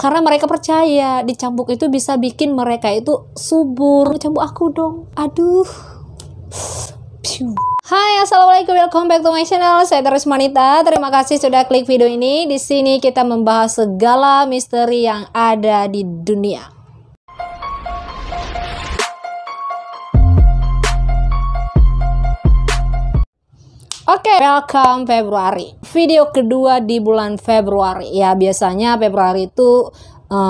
Karena mereka percaya dicambuk itu bisa bikin mereka itu subur. Cambuk aku dong. Aduh. Hai, assalamualaikum, welcome back to my channel. Saya Terus Manita. Terima kasih sudah klik video ini. Di sini kita membahas segala misteri yang ada di dunia. Oke, welcome Februari. Video kedua di bulan Februari. Ya, biasanya Februari itu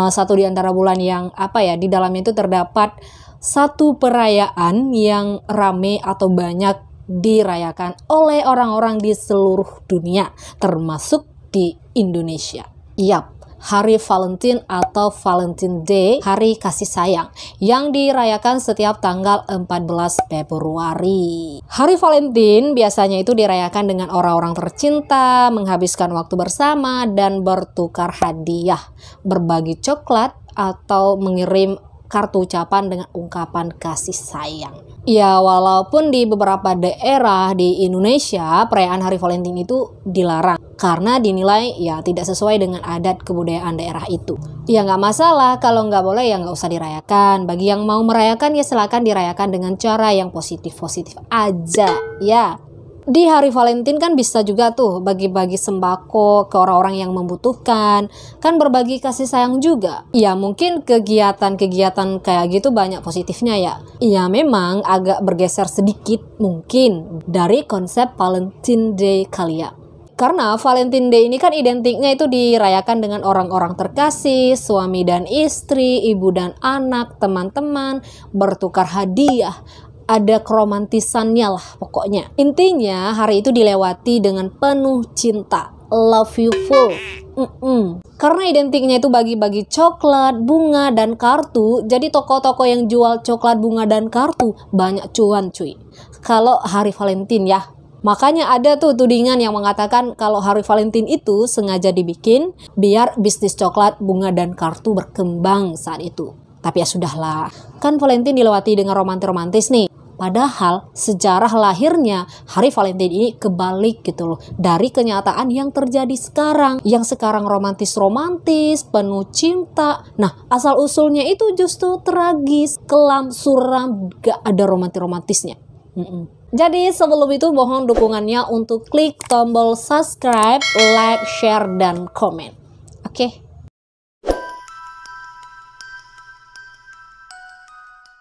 satu di antara bulan yang di dalamnya itu terdapat satu perayaan yang rame atau banyak dirayakan oleh orang-orang di seluruh dunia, termasuk di Indonesia. Yap, Hari Valentine atau Valentine Day, Hari Kasih Sayang, yang dirayakan setiap tanggal 14 Februari. Hari Valentine biasanya itu dirayakan dengan orang-orang tercinta, menghabiskan waktu bersama, dan bertukar hadiah, berbagi coklat, atau mengirim kartu ucapan dengan ungkapan kasih sayang. Ya, walaupun di beberapa daerah di Indonesia perayaan Hari Valentine itu dilarang karena dinilai ya tidak sesuai dengan adat kebudayaan daerah itu. Ya nggak masalah, kalau nggak boleh ya nggak usah dirayakan. Bagi yang mau merayakan ya silakan dirayakan dengan cara yang positif-positif aja ya. Di hari Valentine kan bisa juga tuh bagi-bagi sembako ke orang-orang yang membutuhkan, kan berbagi kasih sayang juga. Ya mungkin kegiatan-kegiatan kayak gitu banyak positifnya ya. Ya memang agak bergeser sedikit mungkin dari konsep Valentine Day kali ya. Karena Valentine Day ini kan identiknya itu dirayakan dengan orang-orang terkasih, suami dan istri, ibu dan anak, teman-teman, bertukar hadiah. Ada keromantisannya lah pokoknya. Intinya hari itu dilewati dengan penuh cinta. Love you full. Karena identiknya itu bagi-bagi coklat, bunga, dan kartu. Jadi toko-toko yang jual coklat, bunga, dan kartu banyak cuan cuy. Kalau hari Valentine ya. Makanya ada tuh tudingan yang mengatakan kalau hari Valentine itu sengaja dibikin biar bisnis coklat, bunga, dan kartu berkembang saat itu. Tapi ya sudahlah, kan Valentine dilewati dengan romantis nih. Padahal sejarah lahirnya hari Valentine ini kebalik gitu loh dari kenyataan yang terjadi sekarang. Yang sekarang romantis-romantis, penuh cinta. Nah, asal-usulnya itu justru tragis, kelam, suram, gak ada romantis-romantisnya. Jadi sebelum itu mohon dukungannya untuk klik tombol subscribe, like, share, dan komen. Oke?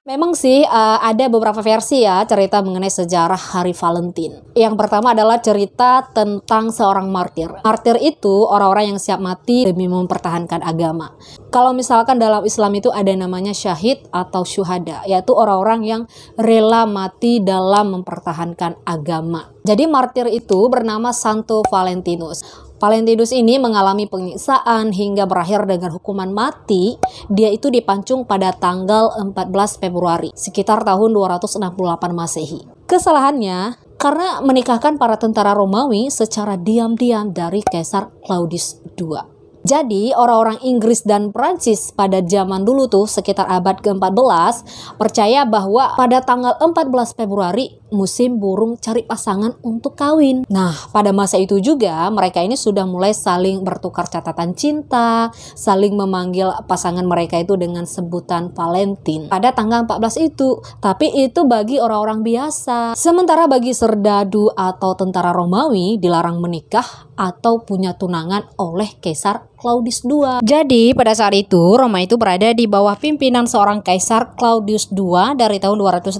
Memang sih ada beberapa versi ya cerita mengenai sejarah Hari Valentine. Yang pertama adalah cerita tentang seorang martir. Martir itu orang-orang yang siap mati demi mempertahankan agama. Kalau misalkan dalam Islam itu ada namanya syahid atau syuhada, yaitu orang-orang yang rela mati dalam mempertahankan agama. Jadi martir itu bernama Santo Valentinus. Valentinus ini mengalami penyiksaan hingga berakhir dengan hukuman mati. Dia itu dipancung pada tanggal 14 Februari, sekitar tahun 268 Masehi. Kesalahannya karena menikahkan para tentara Romawi secara diam-diam dari Kaisar Claudius II. Jadi orang-orang Inggris dan Prancis pada zaman dulu tuh sekitar abad ke-14 percaya bahwa pada tanggal 14 Februari musim burung cari pasangan untuk kawin. Nah, pada masa itu juga mereka ini sudah mulai saling bertukar catatan cinta, saling memanggil pasangan mereka itu dengan sebutan Valentine pada tanggal 14 itu. Tapi itu bagi orang-orang biasa. Sementara bagi serdadu atau tentara Romawi dilarang menikah atau punya tunangan oleh Kaisar Claudius II. Jadi pada saat itu Roma itu berada di bawah pimpinan seorang Kaisar Claudius II dari tahun 268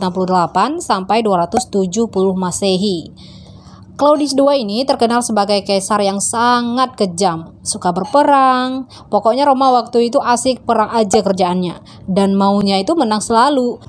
sampai 270 Masehi. Claudius II ini terkenal sebagai kaisar yang sangat kejam, suka berperang. Pokoknya Roma waktu itu asik perang aja kerjaannya dan maunya itu menang selalu.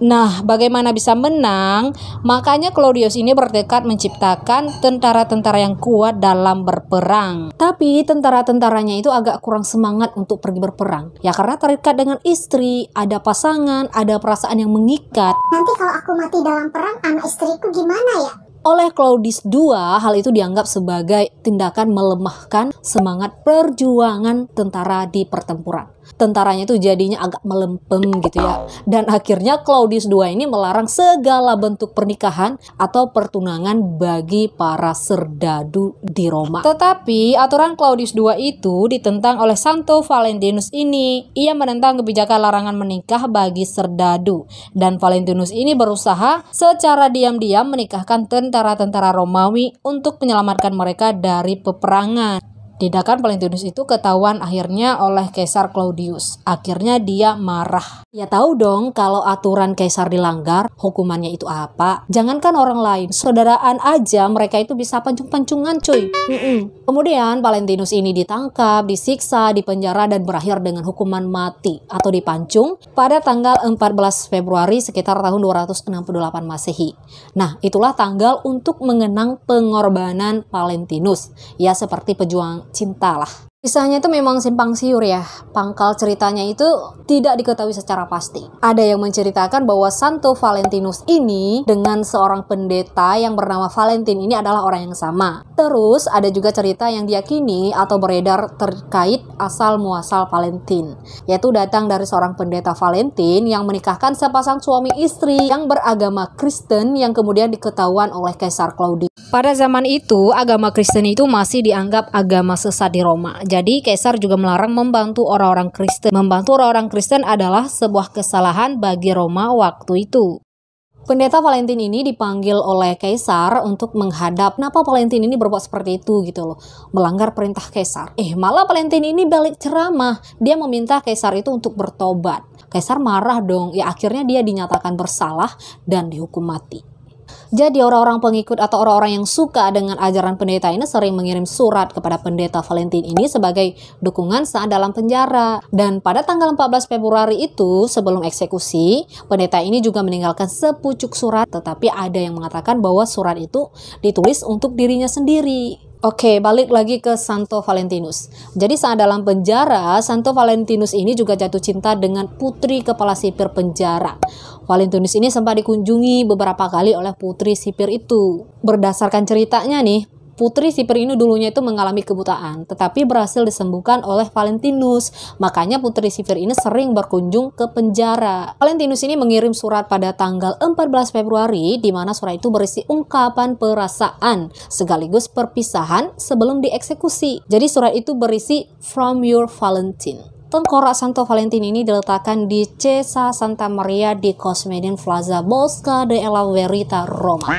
Nah, bagaimana bisa menang? Makanya Claudius ini bertekad menciptakan tentara-tentara yang kuat dalam berperang. Tapi tentara-tentaranya itu agak kurang semangat untuk pergi berperang. Ya karena terikat dengan istri, ada pasangan, ada perasaan yang mengikat. Nanti kalau aku mati dalam perang, anak istriku gimana ya? Oleh Claudius II, hal itu dianggap sebagai tindakan melemahkan semangat perjuangan tentara di pertempuran. Tentaranya itu jadinya agak melempem gitu ya. Dan akhirnya Claudius II ini melarang segala bentuk pernikahan atau pertunangan bagi para serdadu di Roma. Tetapi aturan Claudius II itu ditentang oleh Santo Valentinus ini. Ia menentang kebijakan larangan menikah bagi serdadu. Dan Valentinus ini berusaha secara diam-diam menikahkan tentara-tentara Romawi untuk menyelamatkan mereka dari peperangan. Tindakan Valentinus itu ketahuan akhirnya oleh Kaisar Claudius. Akhirnya dia marah. Ya tahu dong kalau aturan Kaisar dilanggar, hukumannya itu apa? Jangankan orang lain, saudaraan aja mereka itu bisa pancung-pancungan cuy. Kemudian Valentinus ini ditangkap, disiksa, dipenjara dan berakhir dengan hukuman mati atau dipancung pada tanggal 14 Februari sekitar tahun 268 Masehi. Nah, itulah tanggal untuk mengenang pengorbanan Valentinus. Ya seperti pejuang cinta lah. Kisahnya itu memang simpang siur ya. Pangkal ceritanya itu tidak diketahui secara pasti. Ada yang menceritakan bahwa Santo Valentinus ini dengan seorang pendeta yang bernama Valentin ini adalah orang yang sama. Terus ada juga cerita yang diyakini atau beredar terkait asal muasal Valentin, yaitu datang dari seorang pendeta Valentin yang menikahkan sepasang suami istri yang beragama Kristen yang kemudian diketahuan oleh Kaisar Claudius. Pada zaman itu, agama Kristen itu masih dianggap agama sesat di Roma. Jadi Kaisar juga melarang membantu orang-orang Kristen. Membantu orang-orang Kristen adalah sebuah kesalahan bagi Roma waktu itu. Pendeta Valentin ini dipanggil oleh Kaisar untuk menghadap. Kenapa Valentin ini berbuat seperti itu gitu loh, melanggar perintah Kaisar. Malah Valentin ini balik ceramah. Dia meminta Kaisar itu untuk bertobat. Kaisar marah dong. Ya akhirnya dia dinyatakan bersalah dan dihukum mati. Jadi orang-orang pengikut atau orang-orang yang suka dengan ajaran pendeta ini sering mengirim surat kepada pendeta Valentin ini sebagai dukungan saat dalam penjara. Dan pada tanggal 14 Februari itu sebelum eksekusi, pendeta ini juga meninggalkan sepucuk surat. Tetapi ada yang mengatakan bahwa surat itu ditulis untuk dirinya sendiri. Oke, balik lagi ke Santo Valentinus. Jadi saat dalam penjara, Santo Valentinus ini juga jatuh cinta dengan putri kepala sipir penjara. Valentinus ini sempat dikunjungi beberapa kali oleh putri sipir itu. Berdasarkan ceritanya nih, putri sipir ini dulunya itu mengalami kebutaan, tetapi berhasil disembuhkan oleh Valentinus. Makanya putri sipir ini sering berkunjung ke penjara. Valentinus ini mengirim surat pada tanggal 14 Februari, di mana surat itu berisi ungkapan perasaan sekaligus perpisahan sebelum dieksekusi. Jadi surat itu berisi "From your Valentin". Tengkorak Santo Valentin ini diletakkan di Chiesa Santa Maria di Cosmedin Plaza Bosca della Verita, Roma.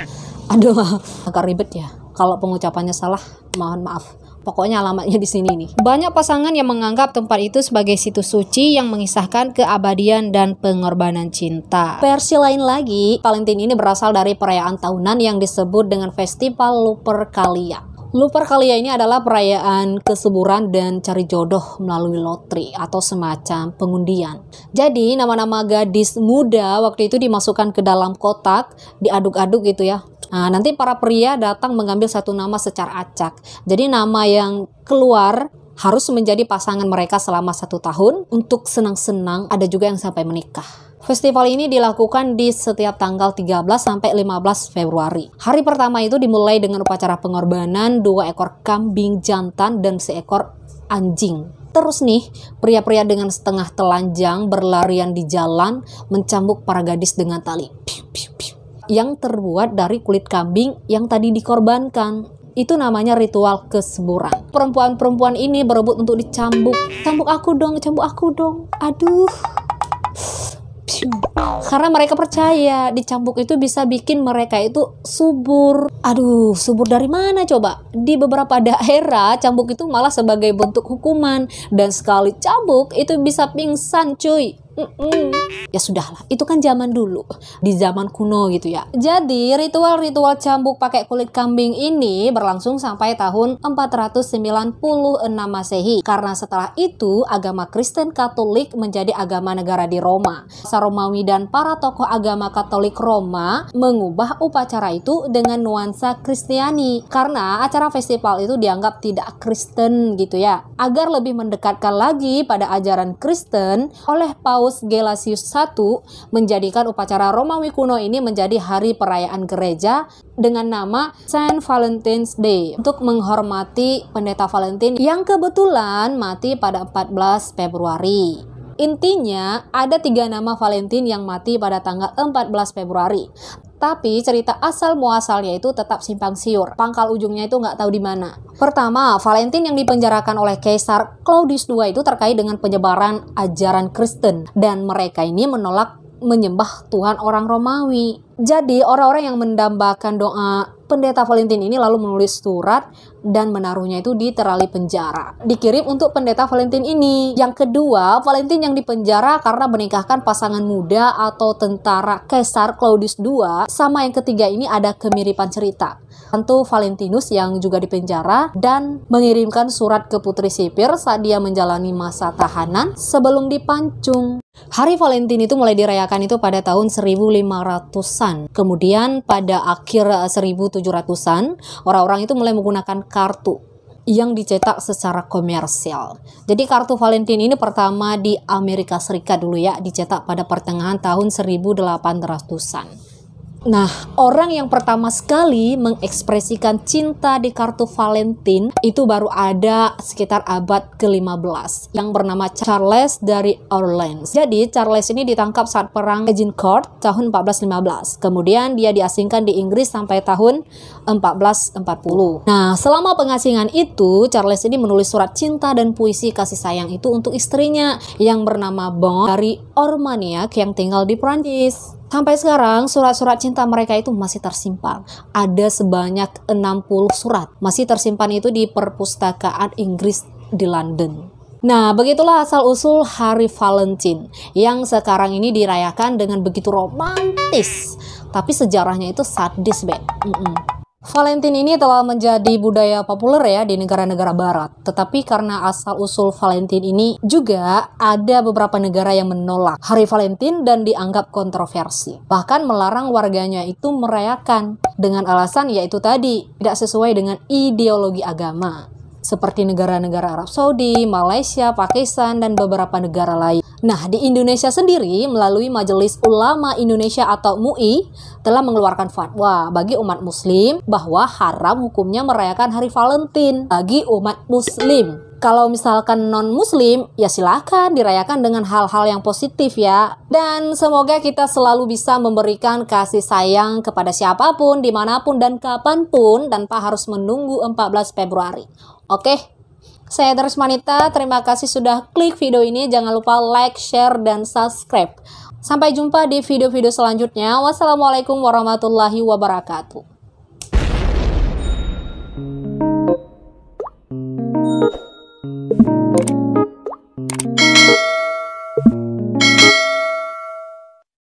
Aduh, agak ribet ya. Kalau pengucapannya salah, mohon maaf. Pokoknya alamatnya di sini nih. Banyak pasangan yang menganggap tempat itu sebagai situs suci yang mengisahkan keabadian dan pengorbanan cinta. Versi lain lagi, Valentin ini berasal dari perayaan tahunan yang disebut dengan Festival Lupercalia. Lupercalia ini adalah perayaan kesuburan dan cari jodoh melalui lotre atau semacam pengundian. Jadi nama-nama gadis muda waktu itu dimasukkan ke dalam kotak, diaduk-aduk gitu ya. Nah, nanti para pria datang mengambil satu nama secara acak. Jadi nama yang keluar harus menjadi pasangan mereka selama 1 tahun. Untuk senang-senang, ada juga yang sampai menikah. Festival ini dilakukan di setiap tanggal 13 sampai 15 Februari. Hari pertama itu dimulai dengan upacara pengorbanan 2 ekor kambing jantan dan seekor anjing. Terus nih, pria-pria dengan setengah telanjang berlarian di jalan mencambuk para gadis dengan tali yang terbuat dari kulit kambing yang tadi dikorbankan. Itu namanya ritual kesuburan. Perempuan-perempuan ini berebut untuk dicambuk. Cambuk aku dong, cambuk aku dong. Aduh. Karena mereka percaya dicambuk itu bisa bikin mereka itu subur. Aduh, subur dari mana coba? Di beberapa daerah cambuk itu malah sebagai bentuk hukuman. Dan sekali cambuk itu bisa pingsan cuy. Ya sudahlah, itu kan zaman dulu, di zaman kuno gitu ya. Jadi ritual-ritual cambuk pakai kulit kambing ini berlangsung sampai tahun 496 Masehi. Karena setelah itu agama Kristen Katolik menjadi agama negara di Roma. Romawi dan para tokoh agama Katolik Roma mengubah upacara itu dengan nuansa Kristiani. Karena acara festival itu dianggap tidak Kristen gitu ya. Agar lebih mendekatkan lagi pada ajaran Kristen, oleh Paulus Paus Gelasius I menjadikan upacara Romawi kuno ini menjadi hari perayaan gereja dengan nama Saint Valentine's Day untuk menghormati Pendeta Valentin yang kebetulan mati pada 14 Februari. Intinya, ada 3 nama Valentin yang mati pada tanggal 14 Februari. Tapi cerita asal muasalnya itu tetap simpang siur. Pangkal ujungnya itu nggak tahu di mana. Pertama, Valentin yang dipenjarakan oleh Kaisar Claudius II itu terkait dengan penyebaran ajaran Kristen. Dan mereka ini menolak menyembah Tuhan orang Romawi. Jadi orang-orang yang mendambakan doa Pendeta Valentin ini lalu menulis surat dan menaruhnya itu di terali penjara. Dikirim untuk Pendeta Valentin ini. Yang kedua, Valentin yang dipenjara karena menikahkan pasangan muda atau tentara Kaisar Claudius II. Sama yang ketiga ini ada kemiripan cerita. Tentu Valentinus yang juga dipenjara dan mengirimkan surat ke Putri Sipir saat dia menjalani masa tahanan sebelum dipancung. Hari Valentin itu mulai dirayakan itu pada tahun 1500-an. Kemudian pada akhir 1700-an, orang-orang itu mulai menggunakan kartu yang dicetak secara komersial. Jadi kartu Valentin ini pertama di Amerika Serikat dulu ya, dicetak pada pertengahan tahun 1800-an. Nah, orang yang pertama sekali mengekspresikan cinta di kartu Valentin itu baru ada sekitar abad ke-15 yang bernama Charles dari Orleans. Jadi, Charles ini ditangkap saat perang Agincourt tahun 1415. Kemudian dia diasingkan di Inggris sampai tahun 1440. Nah, selama pengasingan itu, Charles ini menulis surat cinta dan puisi kasih sayang itu untuk istrinya yang bernama Bon dari Armagnac yang tinggal di Prancis. Sampai sekarang surat-surat cinta mereka itu masih tersimpan. Ada sebanyak 60 surat. Masih tersimpan itu di perpustakaan Inggris di London. Nah, begitulah asal-usul Hari Valentin yang sekarang ini dirayakan dengan begitu romantis. Tapi sejarahnya itu sadis, Valentin ini telah menjadi budaya populer ya di negara-negara barat. Tetapi karena asal-usul Valentin ini juga ada beberapa negara yang menolak Hari Valentin dan dianggap kontroversi. Bahkan melarang warganya itu merayakan dengan alasan yaitu tadi tidak sesuai dengan ideologi agama. Seperti negara-negara Arab Saudi, Malaysia, Pakistan, dan beberapa negara lain. Nah, di Indonesia sendiri melalui Majelis Ulama Indonesia atau MUI telah mengeluarkan fatwa bagi umat muslim bahwa haram hukumnya merayakan Hari Valentin bagi umat muslim. Kalau misalkan non-muslim, ya silahkan dirayakan dengan hal-hal yang positif ya. Dan semoga kita selalu bisa memberikan kasih sayang kepada siapapun, dimanapun, dan kapanpun tanpa harus menunggu 14 Februari. Oke, saya Trismanita, terima kasih sudah klik video ini. Jangan lupa like, share, dan subscribe. Sampai jumpa di video-video selanjutnya. Wassalamualaikum warahmatullahi wabarakatuh.